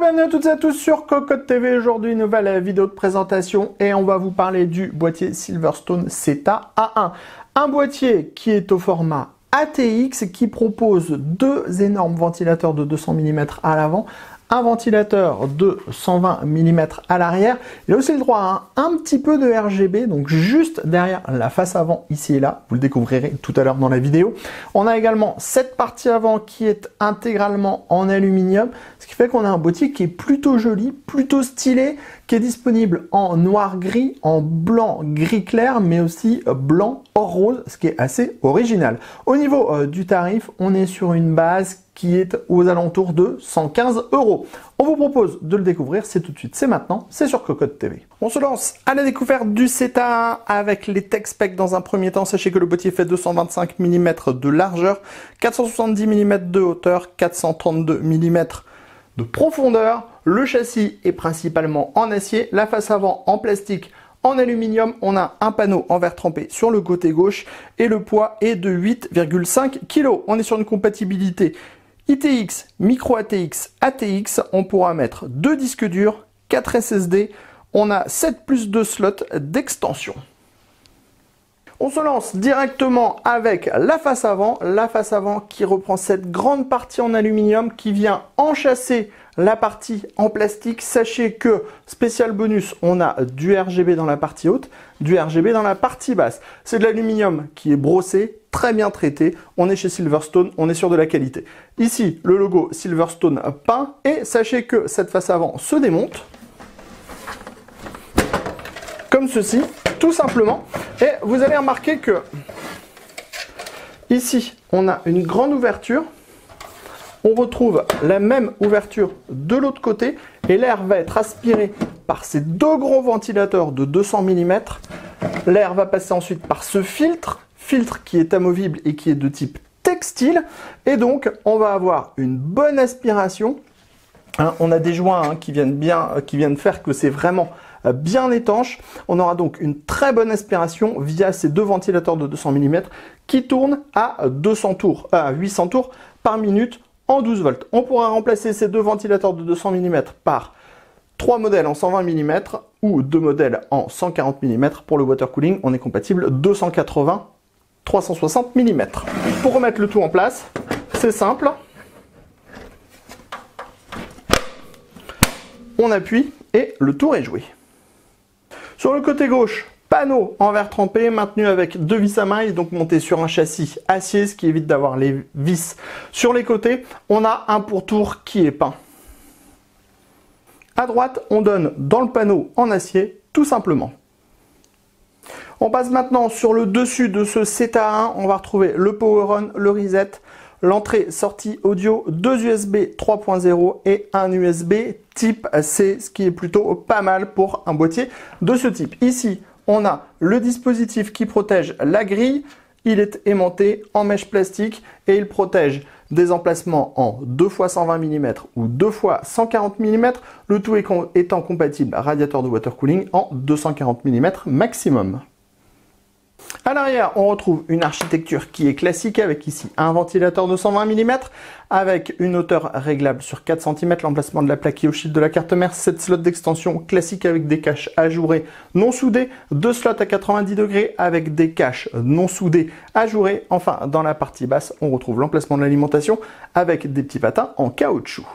Bienvenue à toutes et à tous sur Cocotte TV. Aujourd'hui, nouvelle vidéo de présentation et on va vous parler du boîtier Silverstone CETA A1. Un boîtier qui est au format ATX qui propose deux énormes ventilateurs de 200 mm à l'avant, un ventilateur de 120 mm à l'arrière. Il a aussi le droit à un petit peu de RGB, donc juste derrière la face avant, ici et là. Vous le découvrirez tout à l'heure dans la vidéo. On a également cette partie avant qui est intégralement en aluminium, ce qui fait qu'on a un boîtier qui est plutôt joli, plutôt stylé, qui est disponible en noir-gris, en blanc gris clair, mais aussi blanc or rose, ce qui est assez original. Au niveau du tarif, on est sur une base qui est aux alentours de 115 €. On vous propose de le découvrir, c'est tout de suite, c'est maintenant, c'est sur Cocotte TV. On se lance à la découverte du CETA avec les tech specs dans un premier temps. Sachez que le boîtier fait 225 mm de largeur, 470 mm de hauteur, 432 mm de profondeur. Le châssis est principalement en acier, la face avant en plastique, en aluminium. On a un panneau en verre trempé sur le côté gauche et le poids est de 8,5 kg. On est sur une compatibilité ITX, micro ATX, ATX. On pourra mettre 2 disques durs, 4 SSD. On a 7 plus 2 slots d'extension. On se lance directement avec la face avant qui reprend cette grande partie en aluminium qui vient enchâsser la partie en plastique. Sachez que, spécial bonus, on a du RGB dans la partie haute, du RGB dans la partie basse. C'est de l'aluminium qui est brossé, très bien traité. On est chez Silverstone, on est sur de la qualité. Ici, le logo Silverstone peint et sachez que cette face avant se démonte comme ceci, tout simplement. Et vous allez remarquer que ici, on a une grande ouverture. On retrouve la même ouverture de l'autre côté et l'air va être aspiré par ces deux gros ventilateurs de 200 mm. L'air va passer ensuite par ce filtre qui est amovible et qui est de type textile. Et donc, on va avoir une bonne aspiration. On a des joints qui viennent faire que c'est vraiment bien étanche. On aura donc une très bonne aspiration via ces deux ventilateurs de 200 mm qui tournent à 800 tours par minute en 12 volts. On pourra remplacer ces deux ventilateurs de 200 mm par 3 modèles en 120 mm ou 2 modèles en 140 mm. Pour le water cooling, on est compatible 280, 360 mm. Pour remettre le tout en place, c'est simple. On appuie et le tour est joué. Sur le côté gauche, panneau en verre trempé maintenu avec 2 vis à main. Il est donc monté sur un châssis acier, ce qui évite d'avoir les vis sur les côtés. On a un pourtour qui est peint. À droite, on donne dans le panneau en acier, tout simplement. On passe maintenant sur le dessus de ce CETA A1. On va retrouver le power on, le reset, l'entrée-sortie audio, 2 USB 3.0 et un USB type C, ce qui est plutôt pas mal pour un boîtier de ce type. Ici, on a le dispositif qui protège la grille. Il est aimanté en mèche plastique et il protège des emplacements en 2 x 120 mm ou 2 x 140 mm. Le tout étant compatible radiateur de water cooling en 240 mm maximum. À l'arrière, on retrouve une architecture qui est classique avec ici un ventilateur de 120 mm avec une hauteur réglable sur 4 cm, l'emplacement de la plaque qui est au chiffre de la carte mère, 7 slots d'extension classique avec des caches ajourées non soudées, 2 slots à 90 degrés avec des caches non soudées ajourées. Enfin, dans la partie basse, on retrouve l'emplacement de l'alimentation avec des petits patins en caoutchouc.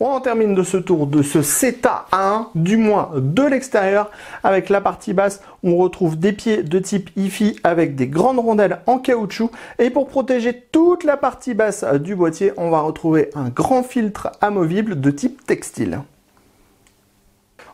On en termine de ce tour de ce CETA A1, du moins de l'extérieur. Avec la partie basse, on retrouve des pieds de type IFI avec des grandes rondelles en caoutchouc. Et pour protéger toute la partie basse du boîtier, on va retrouver un grand filtre amovible de type textile.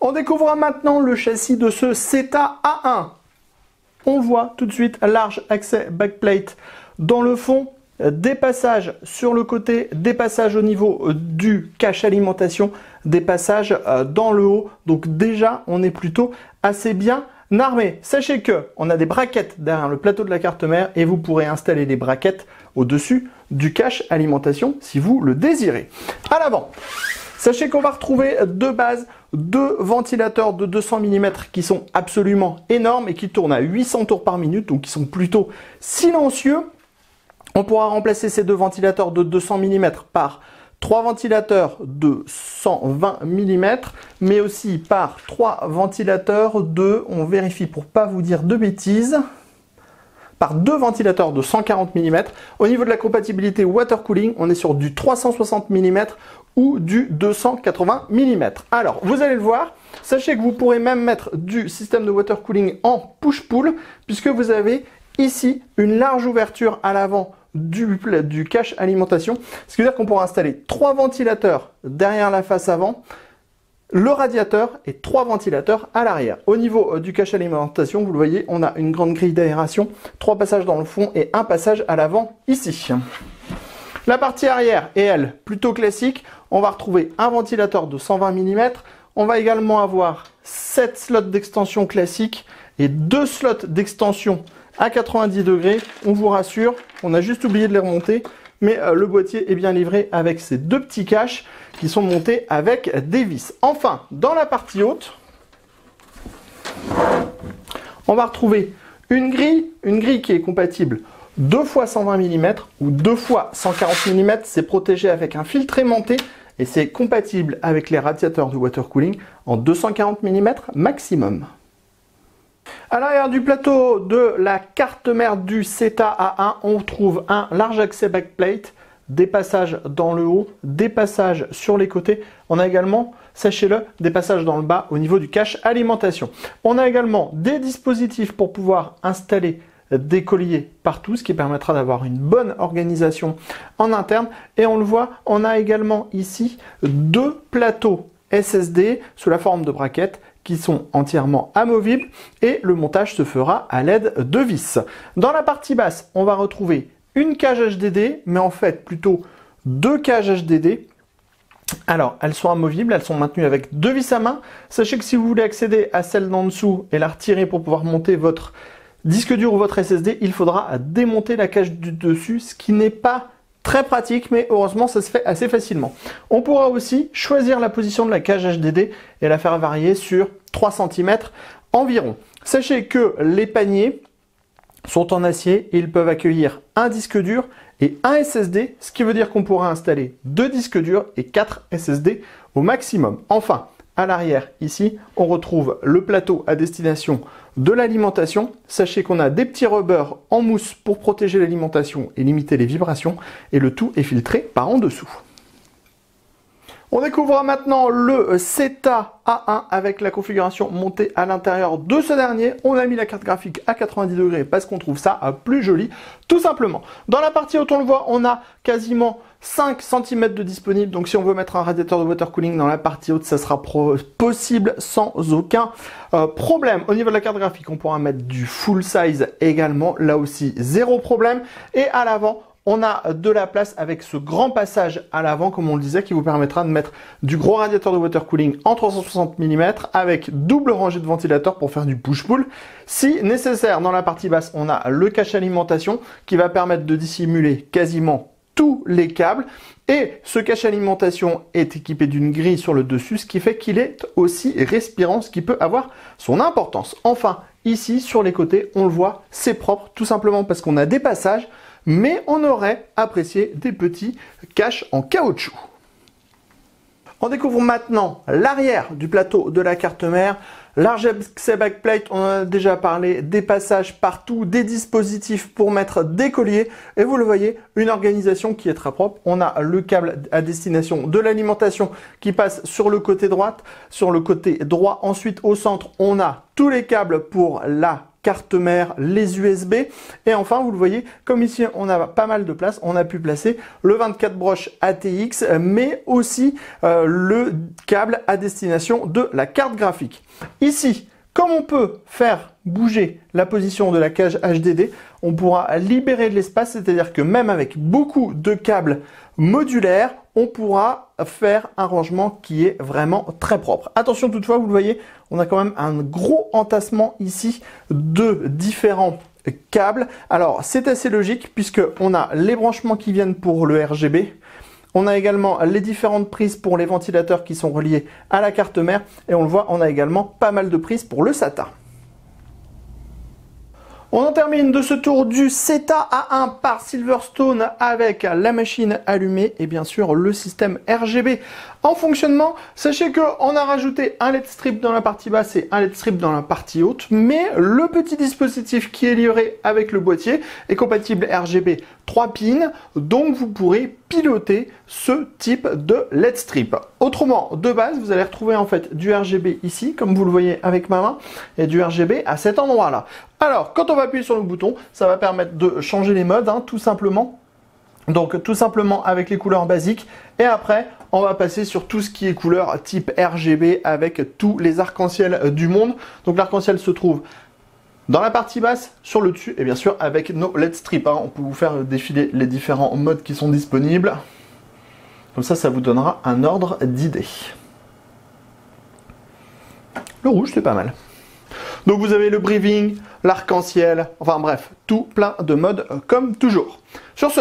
On découvre maintenant le châssis de ce CETA A1. On voit tout de suite large accès backplate dans le fond. Des passages sur le côté, des passages au niveau du cache alimentation, des passages dans le haut. Donc déjà, on est plutôt assez bien armé. Sachez que on a des braquettes derrière le plateau de la carte mère et vous pourrez installer les braquettes au-dessus du cache alimentation si vous le désirez. À l'avant, sachez qu'on va retrouver de base 2 ventilateurs de 200 mm qui sont absolument énormes et qui tournent à 800 tours par minute, donc qui sont plutôt silencieux. On pourra remplacer ces deux ventilateurs de 200 mm par 3 ventilateurs de 120 mm, mais aussi par 3 ventilateurs de, on vérifie pour pas vous dire de bêtises, par 2 ventilateurs de 140 mm. Au niveau de la compatibilité water cooling, on est sur du 360 mm ou du 280 mm. Alors, vous allez le voir, sachez que vous pourrez même mettre du système de water cooling en push-pull, puisque vous avez ici une large ouverture à l'avant du cache alimentation, ce qui veut dire qu'on pourra installer 3 ventilateurs derrière la face avant, le radiateur et 3 ventilateurs à l'arrière. Au niveau du cache alimentation, vous le voyez, on a une grande grille d'aération, 3 passages dans le fond et un passage à l'avant ici. La partie arrière est, elle, plutôt classique. On va retrouver un ventilateur de 120 mm. On va également avoir 7 slots d'extension classiques et 2 slots d'extension à 90 degrés. On vous rassure, on a juste oublié de les remonter, mais le boîtier est bien livré avec ces 2 petits caches qui sont montés avec des vis. Enfin, dans la partie haute, on va retrouver une grille qui est compatible 2 fois 120 mm ou 2 fois 140 mm. C'est protégé avec un filtre aimanté et c'est compatible avec les radiateurs de water cooling en 240 mm maximum. À l'arrière du plateau de la carte mère du CETA A1, on trouve un large accès backplate, des passages dans le haut, des passages sur les côtés. On a également, sachez-le, des passages dans le bas au niveau du cache alimentation. On a également des dispositifs pour pouvoir installer des colliers partout, ce qui permettra d'avoir une bonne organisation en interne. Et on le voit, on a également ici 2 plateaux SSD sous la forme de braquettes qui sont entièrement amovibles et le montage se fera à l'aide de vis. Dans la partie basse, on va retrouver une cage HDD, mais en fait plutôt 2 cages HDD. Alors, elles sont amovibles, elles sont maintenues avec 2 vis à main. Sachez que si vous voulez accéder à celle d'en dessous et la retirer pour pouvoir monter votre disque dur ou votre SSD, il faudra démonter la cage du dessus, ce qui n'est pas très pratique, mais heureusement ça se fait assez facilement. On pourra aussi choisir la position de la cage HDD et la faire varier sur 3 cm environ. Sachez que les paniers sont en acier et ils peuvent accueillir un disque dur et un SSD, ce qui veut dire qu'on pourra installer 2 disques durs et 4 SSD au maximum. Enfin, à l'arrière, ici, on retrouve le plateau à destination de l'alimentation. Sachez qu'on a des petits rubbers en mousse pour protéger l'alimentation et limiter les vibrations, et le tout est filtré par en dessous. On découvre maintenant le CETA A1 avec la configuration montée à l'intérieur de ce dernier. On a mis la carte graphique à 90 degrés parce qu'on trouve ça plus joli, tout simplement. Dans la partie haute, on le voit, on a quasiment 5 cm de disponible. Donc si on veut mettre un radiateur de water cooling dans la partie haute, ça sera possible sans aucun problème. Au niveau de la carte graphique, on pourra mettre du full size également. Là aussi, zéro problème. Et à l'avant, on a de la place avec ce grand passage à l'avant, comme on le disait, qui vous permettra de mettre du gros radiateur de water cooling en 360 mm avec double rangée de ventilateurs pour faire du push-pull. Si nécessaire, dans la partie basse, on a le cache alimentation qui va permettre de dissimuler quasiment tous les câbles. Et ce cache alimentation est équipé d'une grille sur le dessus, ce qui fait qu'il est aussi respirant, ce qui peut avoir son importance. Enfin, ici, sur les côtés, on le voit, c'est propre, tout simplement parce qu'on a des passages, mais on aurait apprécié des petits caches en caoutchouc. On découvre maintenant l'arrière du plateau de la carte mère. Large accès backplate, on en a déjà parlé, des passages partout, des dispositifs pour mettre des colliers. Et vous le voyez, une organisation qui est très propre. On a le câble à destination de l'alimentation qui passe sur le côté droit. Sur le côté droit, ensuite au centre, on a tous les câbles pour la carte mère, les USB. Et enfin, vous le voyez, comme ici, on a pas mal de place, on a pu placer le 24 broches ATX, mais aussi le câble à destination de la carte graphique. Ici, comme on peut faire bouger la position de la cage HDD, on pourra libérer de l'espace, c'est-à-dire que même avec beaucoup de câbles modulaires, on pourra faire un rangement qui est vraiment très propre. Attention toutefois, vous le voyez, on a quand même un gros entassement ici de différents câbles. Alors c'est assez logique puisque on a les branchements qui viennent pour le RGB. On a également les différentes prises pour les ventilateurs qui sont reliés à la carte mère. Et on le voit, on a également pas mal de prises pour le SATA. On en termine de ce tour du SETA A1 par Silverstone avec la machine allumée et bien sûr le système RGB en fonctionnement. Sachez qu'on a rajouté un LED strip dans la partie basse et un LED strip dans la partie haute, mais le petit dispositif qui est livré avec le boîtier est compatible RGB 3 pins, donc vous pourrez piloter ce type de LED strip. Autrement, de base, vous allez retrouver en fait du RGB ici, comme vous le voyez avec ma main, et du RGB à cet endroit-là. Alors, quand on va appuyer sur le bouton, ça va permettre de changer les modes, tout simplement. Donc, tout simplement avec les couleurs basiques. Et après, on va passer sur tout ce qui est couleur type RGB avec tous les arcs-en-ciel du monde. Donc, l'arc-en-ciel se trouve dans la partie basse, sur le dessus, et bien sûr avec nos LED strips. On peut vous faire défiler les différents modes qui sont disponibles. Comme ça, ça vous donnera un ordre d'idée. Le rouge, c'est pas mal. Donc vous avez le briefing, l'arc-en-ciel, enfin bref, tout plein de modes comme toujours. Sur ce,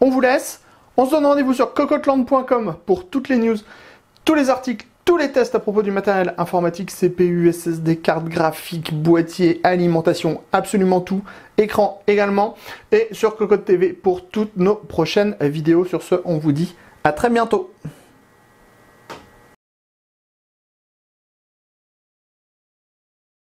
on vous laisse. On se donne rendez-vous sur cocotland.com pour toutes les news, tous les articles, tous les tests à propos du matériel informatique, CPU, SSD, carte graphique, boîtier, alimentation, absolument tout, écran également, et sur Cocotte TV pour toutes nos prochaines vidéos. Sur ce, on vous dit à très bientôt.